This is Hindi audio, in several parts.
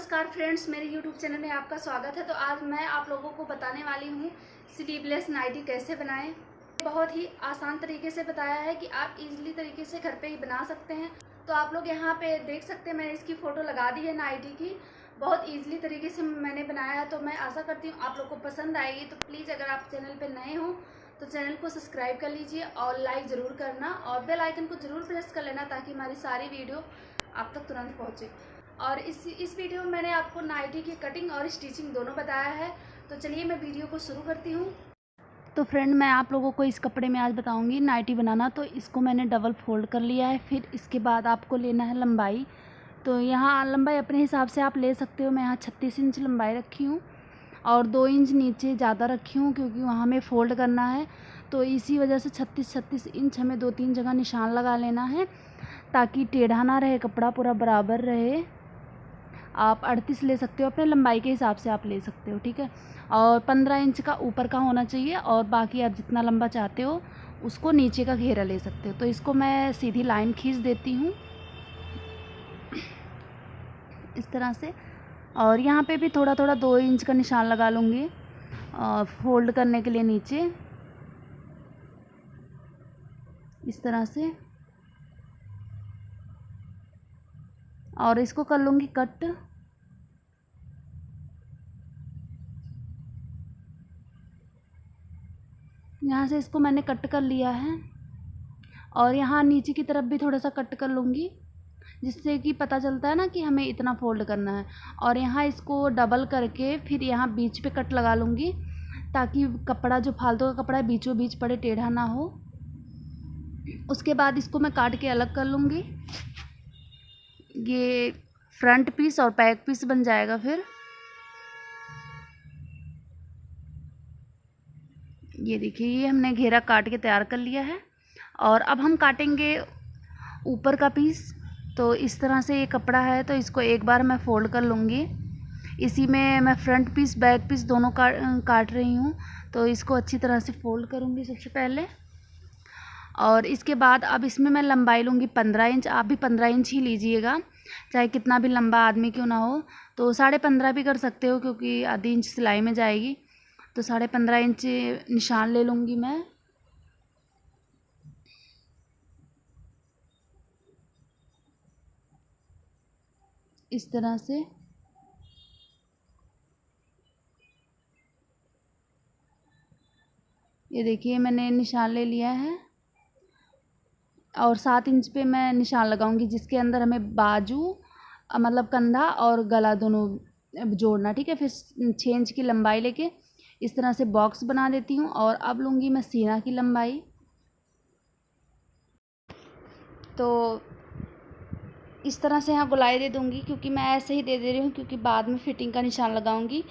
नमस्कार फ्रेंड्स, मेरे YouTube चैनल में आपका स्वागत है। तो आज मैं आप लोगों को बताने वाली हूँ स्लीवलेस नाइटी कैसे बनाएं। बहुत ही आसान तरीके से बताया है कि आप इजीली तरीके से घर पे ही बना सकते हैं। तो आप लोग यहाँ पे देख सकते हैं, मैंने इसकी फ़ोटो लगा दी है नाइटी की। बहुत ईजिली तरीके से मैंने बनाया है। तो मैं आशा करती हूँ आप लोग को पसंद आएगी। तो प्लीज़ अगर आप चैनल पर नए हों तो चैनल को सब्सक्राइब कर लीजिए और लाइक ज़रूर करना और बेल आइकन को ज़रूर प्रेस कर लेना ताकि हमारी सारी वीडियो आप तक तुरंत पहुँचे। और इस वीडियो में मैंने आपको नाइटी की कटिंग और स्टिचिंग दोनों बताया है। तो चलिए मैं वीडियो को शुरू करती हूँ। तो फ्रेंड, मैं आप लोगों को इस कपड़े में आज बताऊँगी नाइटी बनाना। तो इसको मैंने डबल फोल्ड कर लिया है। फिर इसके बाद आपको लेना है लंबाई। तो यहाँ लंबाई अपने हिसाब से आप ले सकते हो। मैं यहाँ 36 इंच लंबाई रखी हूँ और 2 इंच नीचे ज़्यादा रखी हूँ क्योंकि वहाँ हमें फ़ोल्ड करना है। तो इसी वजह से 36 इंच हमें 2-3 जगह निशान लगा लेना है ताकि टेढ़ा ना रहे, कपड़ा पूरा बराबर रहे। आप 38 ले सकते हो, अपने लंबाई के हिसाब से आप ले सकते हो, ठीक है। और 15 इंच का ऊपर का होना चाहिए और बाकी आप जितना लंबा चाहते हो उसको नीचे का घेरा ले सकते हो। तो इसको मैं सीधी लाइन खींच देती हूँ इस तरह से। और यहाँ पे भी थोड़ा थोड़ा 2 इंच का निशान लगा लूँगी फोल्ड करने के लिए नीचे, इस तरह से। और इसको कर लूँगी कट। यहाँ से इसको मैंने कट कर लिया है और यहाँ नीचे की तरफ भी थोड़ा सा कट कर लूँगी जिससे कि पता चलता है ना कि हमें इतना फोल्ड करना है। और यहाँ इसको डबल करके फिर यहाँ बीच पे कट लगा लूँगी ताकि कपड़ा जो फालतू का कपड़ा है बीचों बीच पड़े, टेढ़ा ना हो। उसके बाद इसको मैं काट के अलग कर लूँगी। ये फ्रंट पीस और बैक पीस बन जाएगा। फिर ये देखिए, ये हमने घेरा काट के तैयार कर लिया है। और अब हम काटेंगे ऊपर का पीस। तो इस तरह से ये कपड़ा है तो इसको एक बार मैं फ़ोल्ड कर लूँगी। इसी में मैं फ्रंट पीस बैक पीस दोनों काट रही हूँ। तो इसको अच्छी तरह से फ़ोल्ड करूँगी सबसे पहले। और इसके बाद अब इसमें मैं लंबाई लूँगी 15 इंच। आप भी 15 इंच ही लीजिएगा, चाहे कितना भी लंबा आदमी क्यों ना हो। तो 15.5 भी कर सकते हो क्योंकि आधी इंच सिलाई में जाएगी। तो 15.5 इंच निशान ले लूँगी मैं। इस तरह से। ये देखिए, मैंने निशान ले लिया है और 7 इंच पे मैं निशान लगाऊंगी जिसके अंदर हमें बाजू मतलब कंधा और गला दोनों जोड़ना, ठीक है। फिर 6 इंच की लंबाई लेके इस तरह से बॉक्स बना देती हूँ। और अब लूँगी मैं सीना की लंबाई। तो इस तरह से यहाँ गोलाई दे दूँगी क्योंकि मैं ऐसे ही दे रही हूँ क्योंकि बाद में फिटिंग का निशान लगाऊँगी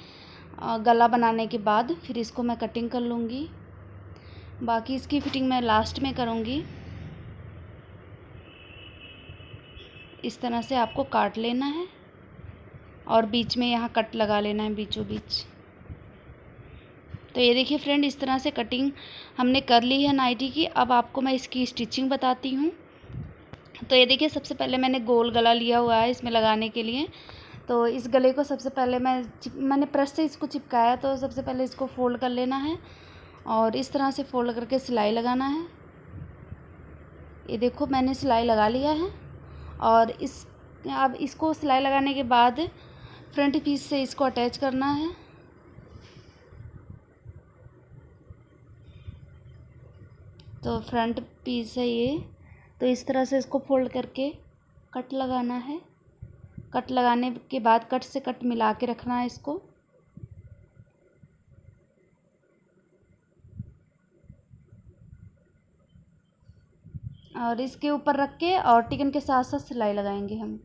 गला बनाने के बाद। फिर इसको मैं कटिंग कर लूँगी। बाकी इसकी फिटिंग मैं लास्ट में करूँगी। इस तरह से आपको काट लेना है और बीच में यहाँ कट लगा लेना है बीचों बीच। तो ये देखिए फ्रेंड, इस तरह से कटिंग हमने कर ली है नाइटी की। अब आपको मैं इसकी स्टिचिंग बताती हूँ। तो ये देखिए, सबसे पहले मैंने गोल गला लिया हुआ है इसमें लगाने के लिए। तो इस गले को सबसे पहले मैंने प्रेस से इसको चिपकाया। तो सबसे पहले इसको फोल्ड कर लेना है और इस तरह से फोल्ड करके सिलाई लगाना है। ये देखो, मैंने सिलाई लगा लिया है। और अब इसको सिलाई लगाने के बाद फ्रंट पीस से इसको अटैच करना है। तो फ्रंट पीस है ये। तो इस तरह से इसको फोल्ड करके कट लगाना है। कट लगाने के बाद कट से कट मिला के रखना है इसको। और इसके ऊपर रख के और टिकन के साथ साथ सिलाई लगाएंगे हम।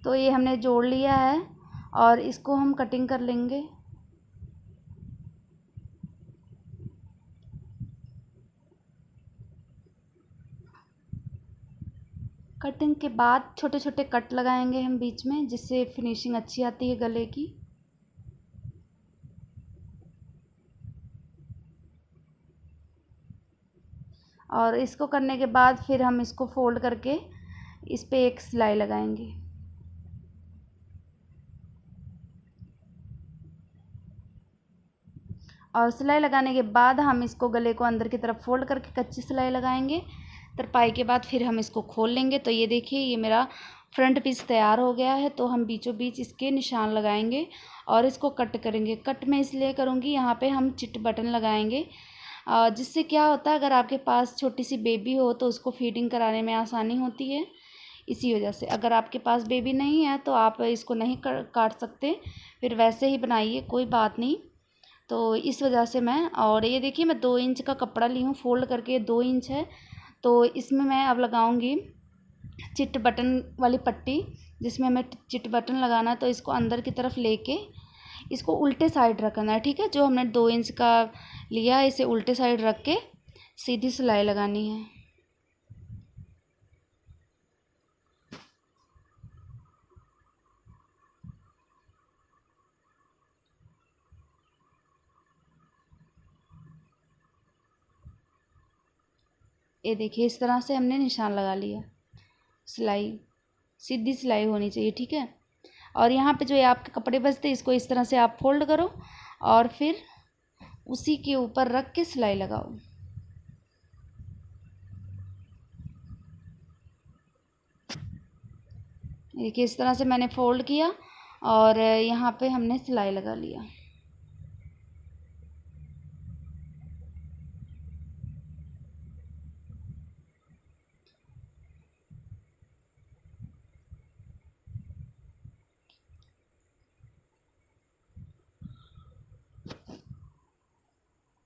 तो ये हमने जोड़ लिया है और इसको हम कटिंग कर लेंगे। कटिंग के बाद छोटे छोटे कट लगाएंगे हम बीच में जिससे फिनिशिंग अच्छी आती है गले की। और इसको करने के बाद फिर हम इसको फोल्ड करके इस पे एक सिलाई लगाएंगे। और सिलाई लगाने के बाद हम इसको गले को अंदर की तरफ फोल्ड करके कच्ची सिलाई लगाएंगे। तरपाई के बाद फिर हम इसको खोल लेंगे। तो ये देखिए, ये मेरा फ्रंट पीस तैयार हो गया है। तो हम बीचों बीच इसके निशान लगाएंगे और इसको कट करेंगे। कट मैं इसलिए करूँगी, यहाँ पे हम चिट बटन लगाएंगे, जिससे क्या होता है, अगर आपके पास छोटी सी बेबी हो तो उसको फीडिंग कराने में आसानी होती है। इसी वजह से अगर आपके पास बेबी नहीं है तो आप इसको नहीं काट सकते, फिर वैसे ही बनाइए, कोई बात नहीं। तो इस वजह से मैं, और ये देखिए मैं 2 इंच का कपड़ा ली हूँ, फोल्ड करके 2 इंच है। तो इसमें मैं अब लगाऊंगी चिट बटन वाली पट्टी, जिसमें हमें चिट बटन लगाना है। तो इसको अंदर की तरफ लेके इसको उल्टे साइड रखना है, ठीक है। जो हमने 2 इंच का लिया है, इसे उल्टे साइड रख के सीधी सिलाई लगानी है। ये देखिए, इस तरह से हमने निशान लगा लिया। सिलाई सीधी सिलाई होनी चाहिए, ठीक है। और यहाँ पे जो ये आपके कपड़े बचते हैं, इसको इस तरह से आप फोल्ड करो और फिर उसी के ऊपर रख के सिलाई लगाओ। देखिए, इस तरह से मैंने फोल्ड किया और यहाँ पे हमने सिलाई लगा लिया।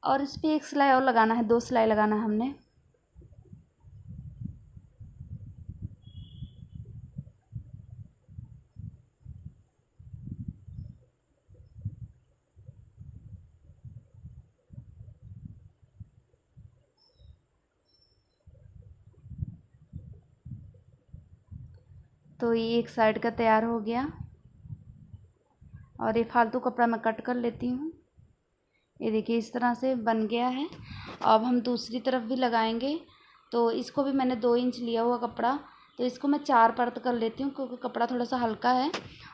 और इस पे एक सिलाई और लगाना है, 2 सिलाई लगाना है हमने। तो ये एक साइड का तैयार हो गया और ये फालतू कपड़ा मैं कट कर लेती हूँ। ये देखिए, इस तरह से बन गया है। अब हम दूसरी तरफ भी लगाएंगे। तो इसको भी मैंने 2 इंच लिया हुआ कपड़ा, तो इसको मैं 4 परत कर लेती हूँ, क्योंकि कपड़ा थोड़ा सा हल्का है।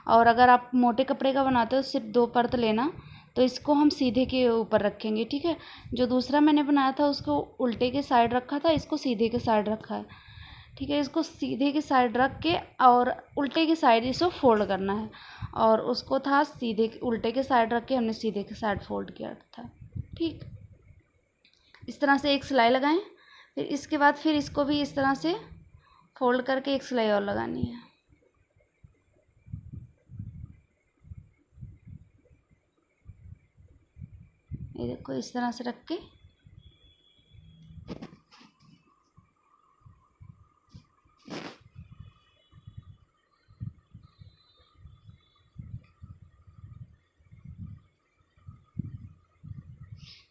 और अगर आप मोटे कपड़े का बनाते हो, सिर्फ 2 परत लेना। तो इसको हम सीधे के ऊपर रखेंगे, ठीक है। जो दूसरा मैंने बनाया था उसको उल्टे के साइड रखा था, इसको सीधे के साइड रखा है, ठीक है। इसको सीधे की साइड रख के और उल्टे की साइड इसको फोल्ड करना है। और उसको था सीधे उल्टे के साइड रख के हमने सीधे के साइड फोल्ड किया था, ठीक। इस तरह से एक सिलाई लगाएं। फिर इसके बाद फिर इसको भी इस तरह से फोल्ड करके एक सिलाई और लगानी है। ये देखो, इस तरह से रख के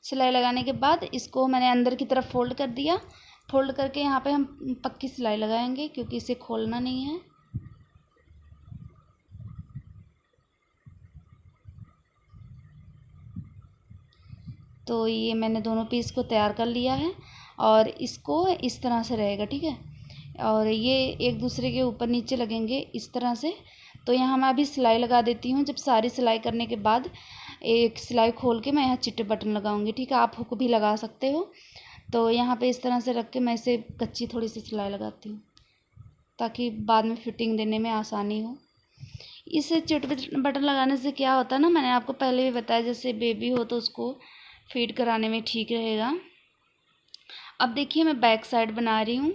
सिलाई लगाने के बाद इसको मैंने अंदर की तरफ फोल्ड कर दिया। फोल्ड करके यहाँ पे हम पक्की सिलाई लगाएंगे, क्योंकि इसे खोलना नहीं है। तो ये मैंने दोनों पीस को तैयार कर लिया है और इसको इस तरह से रहेगा, ठीक है। और ये एक दूसरे के ऊपर नीचे लगेंगे इस तरह से। तो यहाँ मैं अभी सिलाई लगा देती हूँ। जब सारी सिलाई करने के बाद एक सिलाई खोल के मैं यहाँ चिट्टे बटन लगाऊंगी, ठीक है। आप हुक भी लगा सकते हो। तो यहाँ पे इस तरह से रख के मैं इसे कच्ची थोड़ी सी सिलाई लगाती हूँ, ताकि बाद में फिटिंग देने में आसानी हो। इस चिट बटन लगाने से क्या होता है ना, मैंने आपको पहले भी बताया, जैसे बेबी हो तो उसको फीड कराने में ठीक रहेगा। अब देखिए, मैं बैक साइड बना रही हूँ।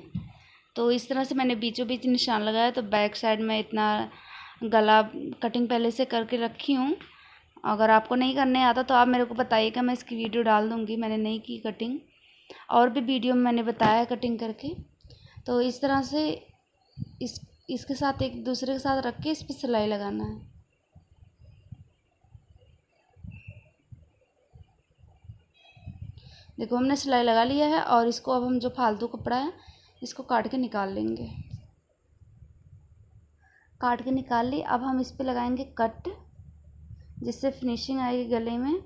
तो इस तरह से मैंने बीचों बीच निशान लगाया। तो बैक साइड में इतना गला कटिंग पहले से करके रखी हूँ। अगर आपको नहीं करने आता तो आप मेरे को बताइएगा, मैं इसकी वीडियो डाल दूँगी। मैंने नहीं की कटिंग, और भी वीडियो में मैंने बताया कटिंग करके। तो इस तरह से इसके साथ एक दूसरे के साथ रख के इस पर सिलाई लगाना है। देखो, हमने सिलाई लगा लिया है और इसको अब हम जो फालतू कपड़ा है इसको काट के निकाल लेंगे। काट के निकाल ली। अब हम इस पे लगाएंगे कट, जिससे फिनिशिंग आएगी गले में।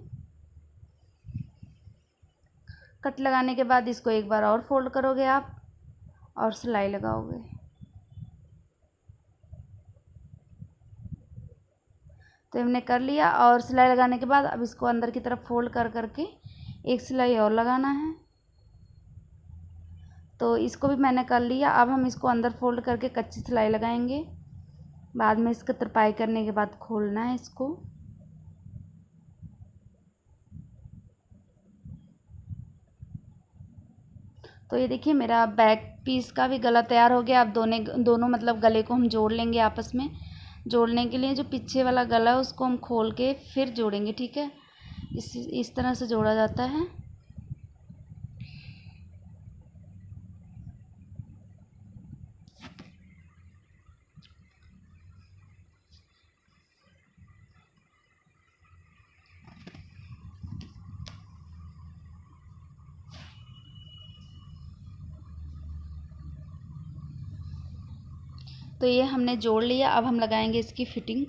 कट लगाने के बाद इसको एक बार और फोल्ड करोगे आप और सिलाई लगाओगे। तो हमने कर लिया और सिलाई लगाने के बाद अब इसको अंदर की तरफ फोल्ड कर करके एक सिलाई और लगाना है। तो इसको भी मैंने कर लिया। अब हम इसको अंदर फोल्ड करके कच्ची सिलाई लगाएंगे। बाद में इसका तरपाई करने के बाद खोलना है इसको। तो ये देखिए मेरा बैक पीस का भी गला तैयार हो गया। अब दोनों मतलब गले को हम जोड़ लेंगे आपस में। जोड़ने के लिए जो पीछे वाला गला है उसको हम खोल के फिर जोड़ेंगे, ठीक है। इस तरह से जोड़ा जाता है। तो ये हमने जोड़ लिया। अब हम लगाएंगे इसकी फिटिंग।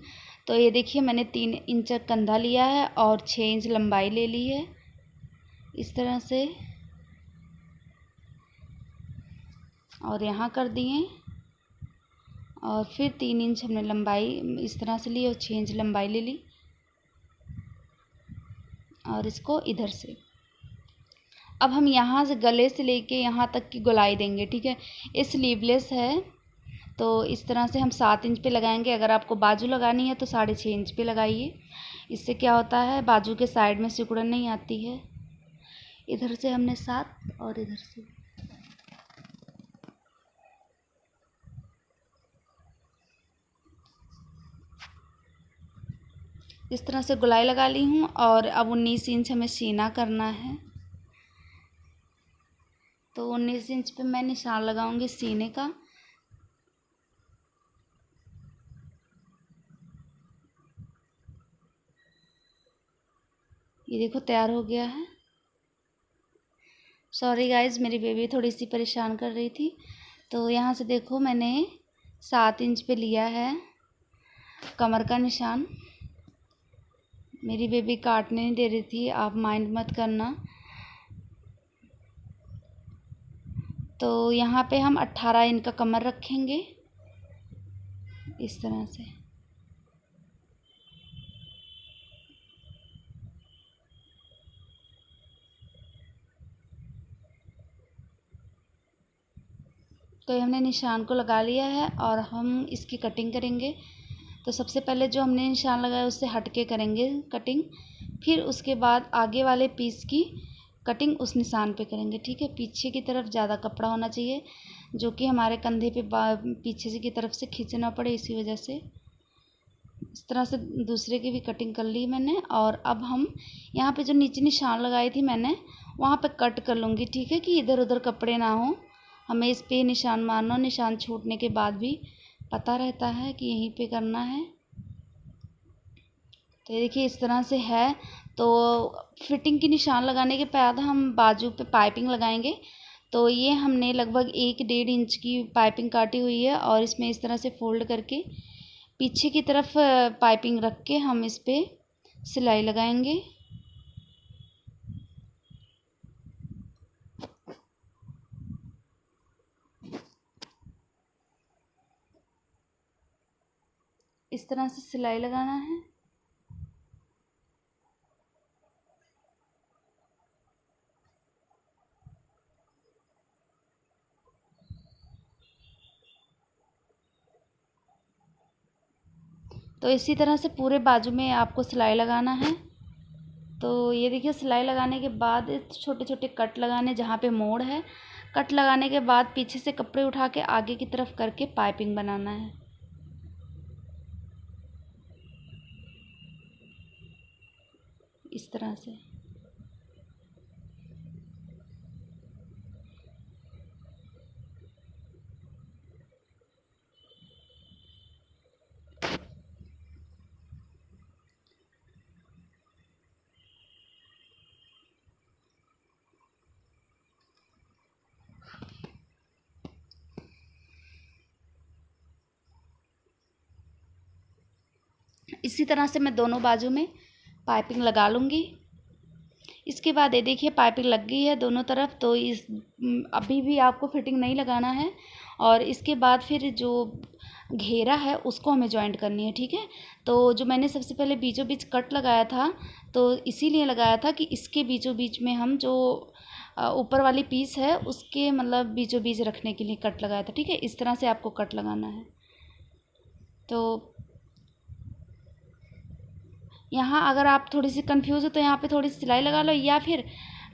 तो ये देखिए मैंने 3 इंच कंधा लिया है और 6 इंच लंबाई ले ली है इस तरह से, और यहाँ कर दिए। और फिर 3 इंच हमने लंबाई इस तरह से ली और 6 इंच लंबाई ले ली और इसको इधर से। अब हम यहाँ से गले से लेके यहाँ तक की गोलाई देंगे, ठीक है। ये स्लीवलेस है तो इस तरह से हम 7 इंच पे लगाएंगे। अगर आपको बाजू लगानी है तो 6.5 इंच पे लगाइए। इससे क्या होता है, बाजू के साइड में सिकुड़न नहीं आती है। इधर से हमने 7 और इधर से। इस तरह से गोलाई लगा ली हूँ। और अब 19 इंच हमें सीना करना है। तो 19 इंच पे मैं निशान लगाऊंगी सीने का। ये देखो तैयार हो गया है। सॉरी गाइज, मेरी बेबी थोड़ी सी परेशान कर रही थी। तो यहाँ से देखो मैंने 7 इंच पे लिया है कमर का निशान। मेरी बेबी काटने नहीं दे रही थी, आप माइंड मत करना। तो यहाँ पे हम 18 इंच का कमर रखेंगे इस तरह से। तो हमने निशान को लगा लिया है और हम इसकी कटिंग करेंगे। तो सबसे पहले जो हमने निशान लगाया उससे हट के करेंगे कटिंग। फिर उसके बाद आगे वाले पीस की कटिंग उस निशान पे करेंगे, ठीक है। पीछे की तरफ ज़्यादा कपड़ा होना चाहिए जो कि हमारे कंधे पे पीछे से की तरफ से खींचना पड़े, इसी वजह से। इस तरह से दूसरे की भी कटिंग कर ली मैंने। और अब हम यहाँ पे जो नीचे निशान लगाई थी मैंने वहाँ पे कट कर लूँगी, ठीक है, कि इधर उधर कपड़े ना हो। हमें इस पे निशान मारना, निशान छूटने के बाद भी पता रहता है कि यहीं पे करना है। तो ये देखिए इस तरह से है। तो फिटिंग की निशान लगाने के बाद हम बाजू पे पाइपिंग लगाएंगे। तो ये हमने लगभग 1-1.5 इंच की पाइपिंग काटी हुई है और इसमें इस तरह से फोल्ड करके पीछे की तरफ पाइपिंग रख के हम इस पे सिलाई लगाएंगे। इस तरह से सिलाई लगाना है। तो इसी तरह से पूरे बाजू में आपको सिलाई लगाना है। तो ये देखिए सिलाई लगाने के बाद छोटे छोटे कट लगाने जहाँ पे मोड़ है। कट लगाने के बाद पीछे से कपड़े उठा के आगे की तरफ करके पाइपिंग बनाना है इस तरह से। इसी तरह से मैं दोनों बाजू में पाइपिंग लगा लूँगी। इसके बाद ये देखिए पाइपिंग लग गई है दोनों तरफ, तो इस अभी भी आपको फिटिंग नहीं लगाना है। और इसके बाद फिर जो घेरा है उसको हमें जॉइंट करनी है, ठीक है। तो जो मैंने सबसे पहले बीचों बीच कट लगाया था, तो इसीलिए लगाया था कि इसके बीचों बीच में हम जो ऊपर वाली पीस है उसके मतलब बीचों बीच रखने के लिए कट लगाया था, ठीक है। इस तरह से आपको कट लगाना है। तो यहाँ अगर आप थोड़ी सी कंफ्यूज हो तो यहाँ पे थोड़ी सी सिलाई लगा लो, या फिर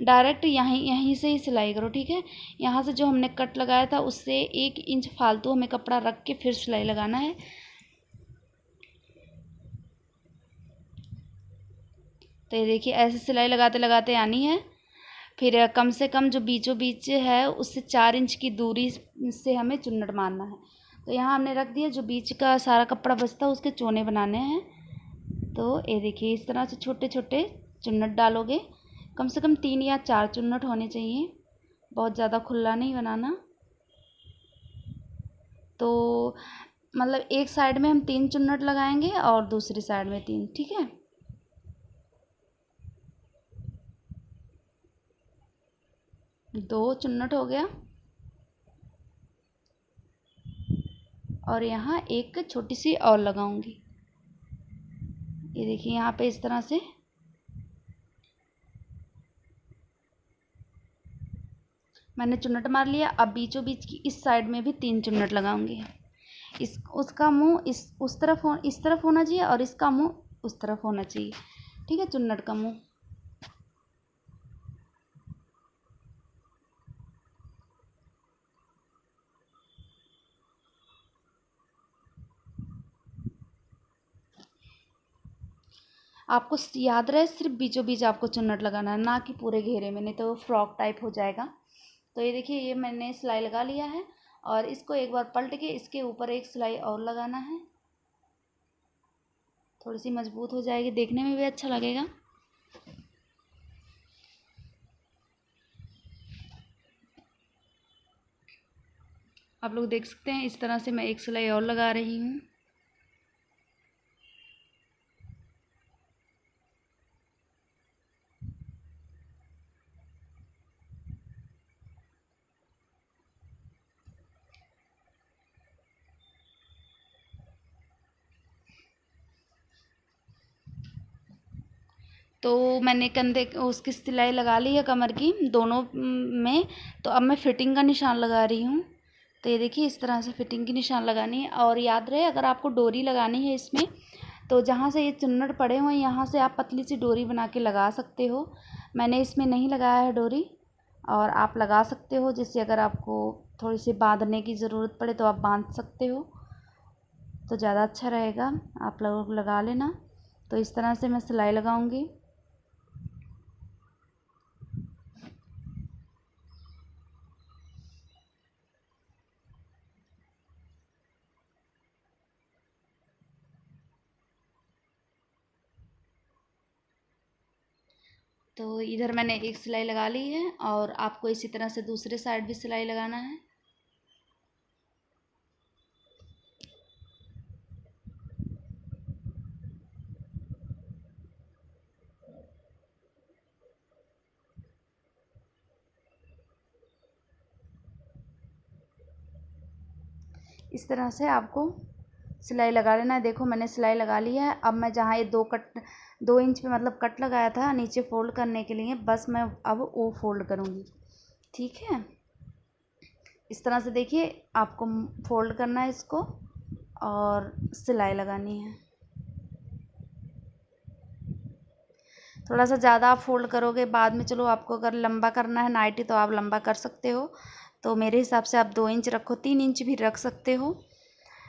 डायरेक्ट यहीं से ही सिलाई करो, ठीक है। यहाँ से जो हमने कट लगाया था उससे 1 इंच फालतू हमें कपड़ा रख के फिर सिलाई लगाना है। तो ये देखिए ऐसे सिलाई लगाते लगाते आनी है। फिर कम से कम जो बीचों बीच है उससे 4 इंच की दूरी से हमें चुन्नट मारना है। तो यहाँ हमने रख दिया, जो बीच का सारा कपड़ा बचता है उसके चोने बनाने हैं। तो ये देखिए इस तरह से छोटे छोटे चुन्नट डालोगे, कम से कम 3 या 4 चुन्नट होने चाहिए, बहुत ज़्यादा खुला नहीं बनाना। तो मतलब एक साइड में हम 3 चुन्नट लगाएंगे और दूसरी साइड में 3, ठीक है। दो चुन्नट हो गया, और यहाँ एक छोटी सी और लगाऊंगी। ये देखिए यहाँ पे इस तरह से मैंने चुन्नट मार लिया। अब बीचों बीच की इस साइड में भी 3 चुन्नट लगाऊंगी। उसका मुंह उस तरफ होना चाहिए और इसका मुंह उस तरफ होना चाहिए, ठीक है, चुन्नट का मुंह। आपको याद रहे सिर्फ बीचों बीच आपको चुन्नट लगाना है, ना कि पूरे घेरे में, नहीं तो फ्रॉक टाइप हो जाएगा। तो ये देखिए ये मैंने सिलाई लगा लिया है, और इसको एक बार पलट के इसके ऊपर एक सिलाई और लगाना है। थोड़ी सी मजबूत हो जाएगी, देखने में भी अच्छा लगेगा। आप लोग देख सकते हैं इस तरह से मैं एक सिलाई और लगा रही हूँ। तो मैंने कंधे उसकी सिलाई लगा ली है कमर की दोनों में। तो अब मैं फिटिंग का निशान लगा रही हूँ। तो ये देखिए इस तरह से फिटिंग की निशान लगानी है। और याद रहे अगर आपको डोरी लगानी है इसमें, तो जहाँ से ये चुन्नट पड़े हुए हैं यहाँ से आप पतली सी डोरी बना के लगा सकते हो। मैंने इसमें नहीं लगाया है डोरी, और आप लगा सकते हो, जिससे अगर आपको थोड़ी सी बांधने की ज़रूरत पड़े तो आप बांध सकते हो, तो ज़्यादा अच्छा रहेगा। आप लोग लगा लेना। तो इस तरह से मैं सिलाई लगाऊंगी। तो इधर मैंने एक सिलाई लगा ली है, और आपको इसी तरह से दूसरे साइड भी सिलाई लगाना है। इस तरह से आपको सिलाई लगा लेना है। देखो मैंने सिलाई लगा ली है। अब मैं जहाँ ये 2 इंच पे मतलब कट लगाया था नीचे फोल्ड करने के लिए, बस मैं अब वो फोल्ड करूँगी, ठीक है। इस तरह से देखिए आपको फोल्ड करना है इसको, और सिलाई लगानी है। थोड़ा सा ज़्यादा आप फोल्ड करोगे बाद में, चलो आपको अगर लंबा करना है नाइटी तो आप लंबा कर सकते हो। तो मेरे हिसाब से आप 2 इंच रखो, 3 इंच भी रख सकते हो।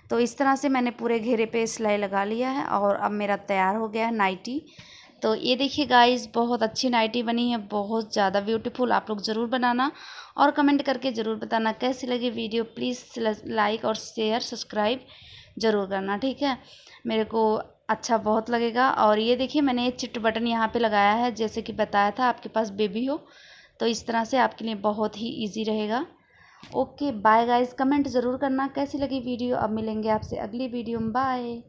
तो इस तरह से मैंने पूरे घेरे पे सिलाई लगा लिया है, और अब मेरा तैयार हो गया है नाइटी। तो ये देखिए गाइस बहुत अच्छी नाइटी बनी है, बहुत ज़्यादा ब्यूटीफुल। आप लोग ज़रूर बनाना और कमेंट करके ज़रूर बताना कैसी लगी वीडियो। प्लीज़ लाइक और शेयर सब्सक्राइब ज़रूर करना, ठीक है। मेरे को अच्छा बहुत लगेगा। और ये देखिए मैंने ये चिट बटन यहाँ पे लगाया है, जैसे कि बताया था आपके पास बेबी हो तो इस तरह से आपके लिए बहुत ही ईजी रहेगा। ओके बाय गाइस, कमेंट ज़रूर करना कैसी लगी वीडियो। अब मिलेंगे आपसे अगली वीडियो में, बाय।